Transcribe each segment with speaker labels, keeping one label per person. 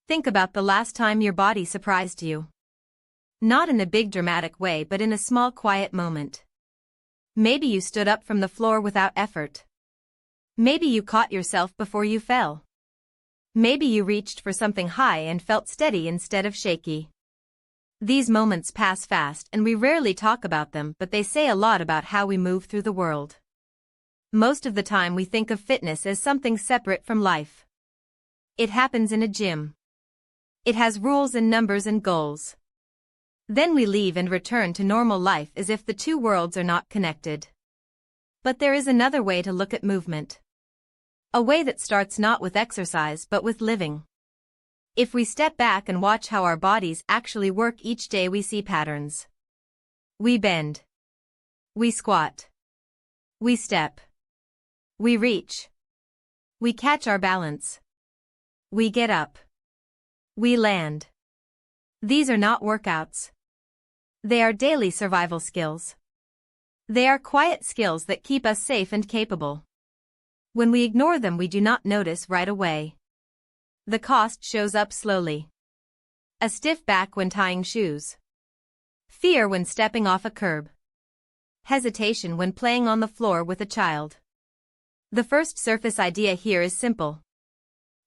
Speaker 1: Think about the last time your body surprised you. Not in a big dramatic way but in a small quiet moment. Maybe you stood up from the floor without effort. Maybe you caught yourself before you fell. Maybe you reached for something high and felt steady instead of shaky. These moments pass fast and we rarely talk about them, but they say a lot about how we move through the world. Most of the time we think of fitness as something separate from life. It happens in a gym. It has rules and numbers and goals. Then we leave and return to normal life as if the two worlds are not connected. But there is another way to look at movement. A way that starts not with exercise but with living. If we step back and watch how our bodies actually work each day, we see patterns. We bend. We squat. We step. We reach. We catch our balance. We get up. We land. These are not workouts. They are daily survival skills. They are quiet skills that keep us safe and capable. When we ignore them, we do not notice right away. The cost shows up slowly. A stiff back when tying shoes. Fear when stepping off a curb. Hesitation when playing on the floor with a child. The first surface idea here is simple.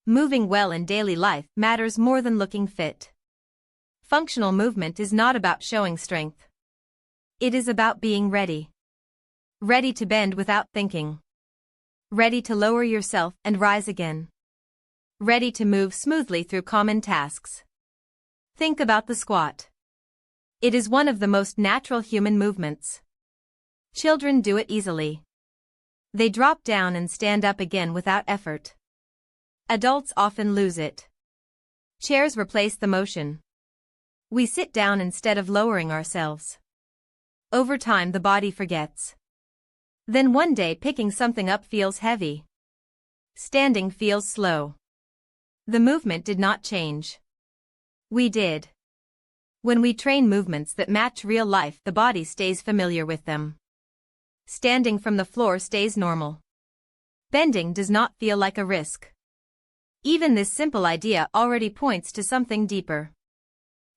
Speaker 1: Moving well in daily life matters more than looking fit. Functional movement is not about showing strength. It is about being ready. Ready to bend without thinking. Ready to lower yourself and rise again. Ready to move smoothly through common tasks. Think about the squat. It is one of the most natural human movements. Children do it easily. They drop down and stand up again without effort. Adults often lose it. Chairs replace the motion. We sit down instead of lowering ourselves. Over time the body forgets. Then one day picking something up feels heavy. Standing feels slow. The movement did not change. We did. When we train movements that match real life, the body stays familiar with them. Standing from the floor stays normal. Bending does not feel like a risk. Even this simple idea already points to something deeper.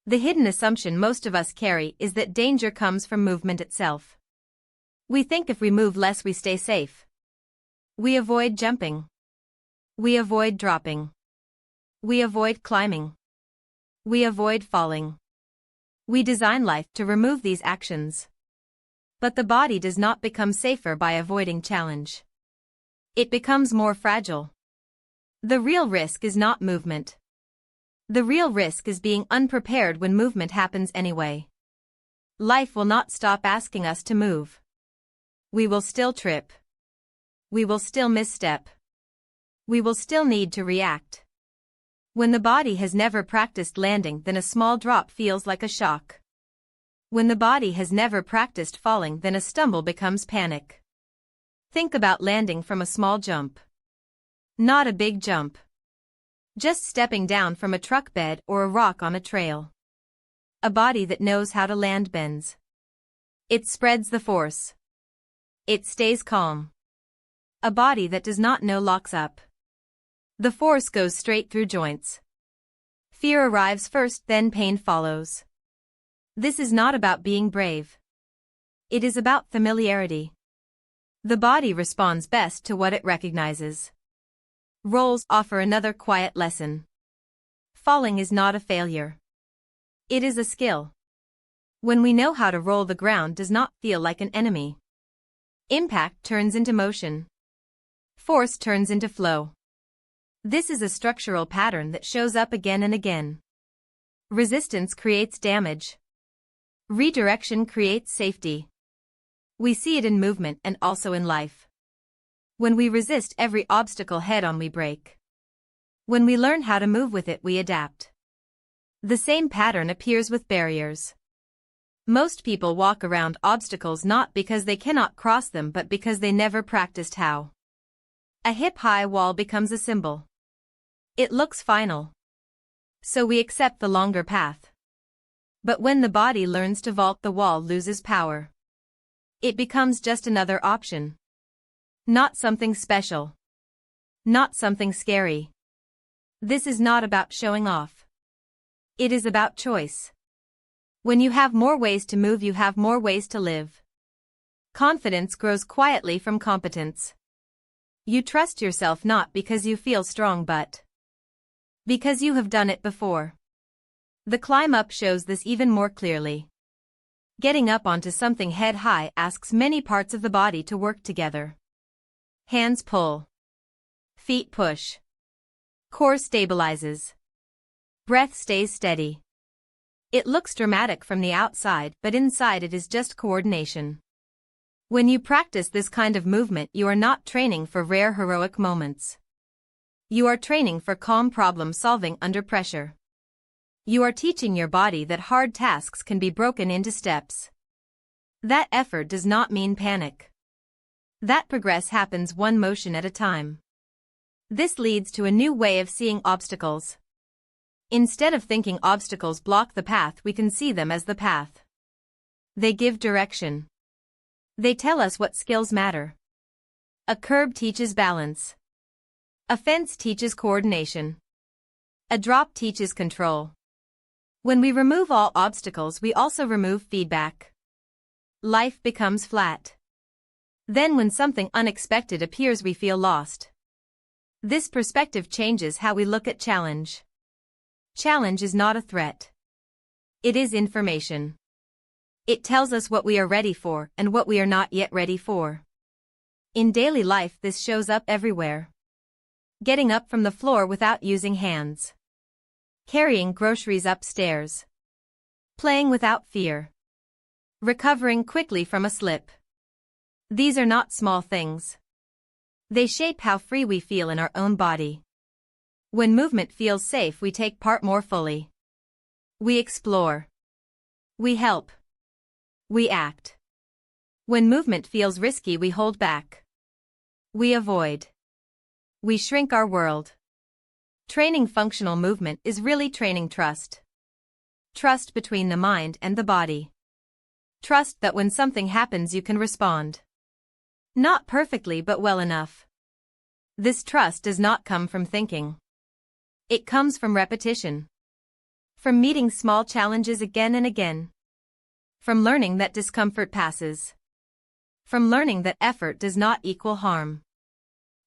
Speaker 1: The hidden assumption most of us carry is that danger comes from movement itself. We think if we move less we stay safe. We avoid jumping. We avoid dropping. We avoid climbing. We avoid falling. We design life to remove these actions. But the body does not become safer by avoiding challenge. It becomes more fragile. The real risk is not movement. The real risk is being unprepared when movement happens anyway. Life will not stop asking us to move. We will still trip. We will still misstep. We will still need to react. When the body has never practiced landing, then a small drop feels like a shock. When the body has never practiced falling, then a stumble becomes panic. Think about landing from a small jump. Not a big jump. Just stepping down from a truck bed or a rock on a trail. A body that knows how to land bends. It spreads the force. It stays calm. A body that does not know locks up. The force goes straight through joints. Fear arrives first, then pain follows. This is not about being brave. It is about familiarity. The body responds best to what it recognizes. Rolls offer another quiet lesson. Falling is not a failure. It is a skill. When we know how to roll, the ground does not feel like an enemy. Impact turns into motion. Force turns into flow. This is a structural pattern that shows up again and again. Resistance creates damage. Redirection creates safety. We see it in movement and also in life. When we resist every obstacle head-on, we break. When we learn how to move with it, we adapt. The same pattern appears with barriers. Most people walk around obstacles not because they cannot cross them but because they never practiced how. A hip-high wall becomes a symbol. It looks final. So we accept the longer path. But when the body learns to vault, the wall loses power. It becomes just another option. Not something special. Not something scary. This is not about showing off. It is about choice. When you have more ways to move, you have more ways to live. Confidence grows quietly from competence. You trust yourself not because you feel strong but because you have done it before. The climb up shows this even more clearly. Getting up onto something head high asks many parts of the body to work together. Hands pull. Feet push. Core stabilizes. Breath stays steady. It looks dramatic from the outside, but inside it is just coordination. When you practice this kind of movement, you are not training for rare heroic moments. You are training for calm problem solving under pressure. You are teaching your body that hard tasks can be broken into steps. That effort does not mean panic. That progress happens one motion at a time. This leads to a new way of seeing obstacles. Instead of thinking obstacles block the path, we can see them as the path. They give direction. They tell us what skills matter. A curb teaches balance. A fence teaches coordination. A drop teaches control. When we remove all obstacles, we also remove feedback. Life becomes flat. Then when something unexpected appears, we feel lost. This perspective changes how we look at challenge. Challenge is not a threat. It is information. It tells us what we are ready for and what we are not yet ready for. In daily life, this shows up everywhere. Getting up from the floor without using hands. Carrying groceries upstairs. Playing without fear. Recovering quickly from a slip. These are not small things. They shape how free we feel in our own body. When movement feels safe, we take part more fully. We explore. We help. We act. When movement feels risky, we hold back. We avoid. We shrink our world. Training functional movement is really training trust. Trust between the mind and the body. Trust that when something happens, you can respond. Not perfectly, but well enough. This trust does not come from thinking. It comes from repetition. From meeting small challenges again and again. From learning that discomfort passes. From learning that effort does not equal harm.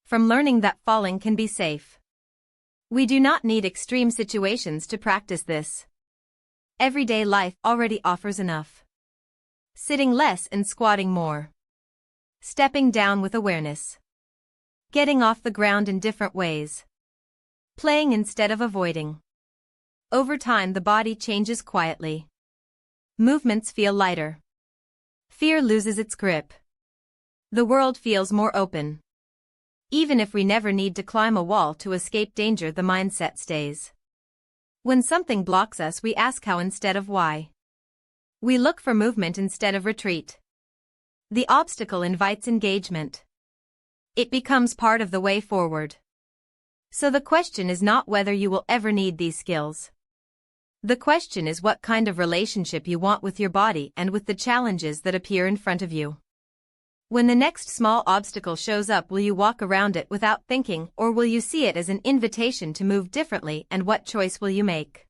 Speaker 1: From learning that falling can be safe. We do not need extreme situations to practice this. Everyday life already offers enough. Sitting less and squatting more. Stepping down with awareness. Getting off the ground in different ways. Playing instead of avoiding. Over time, the body changes quietly. Movements feel lighter. Fear loses its grip. The world feels more open. Even if we never need to climb a wall to escape danger, the mindset stays. When something blocks us, we ask how instead of why. We look for movement instead of retreat. The obstacle invites engagement. It becomes part of the way forward. So the question is not whether you will ever need these skills. The question is what kind of relationship you want with your body and with the challenges that appear in front of you. When the next small obstacle shows up, will you walk around it without thinking, or will you see it as an invitation to move differently, and what choice will you make?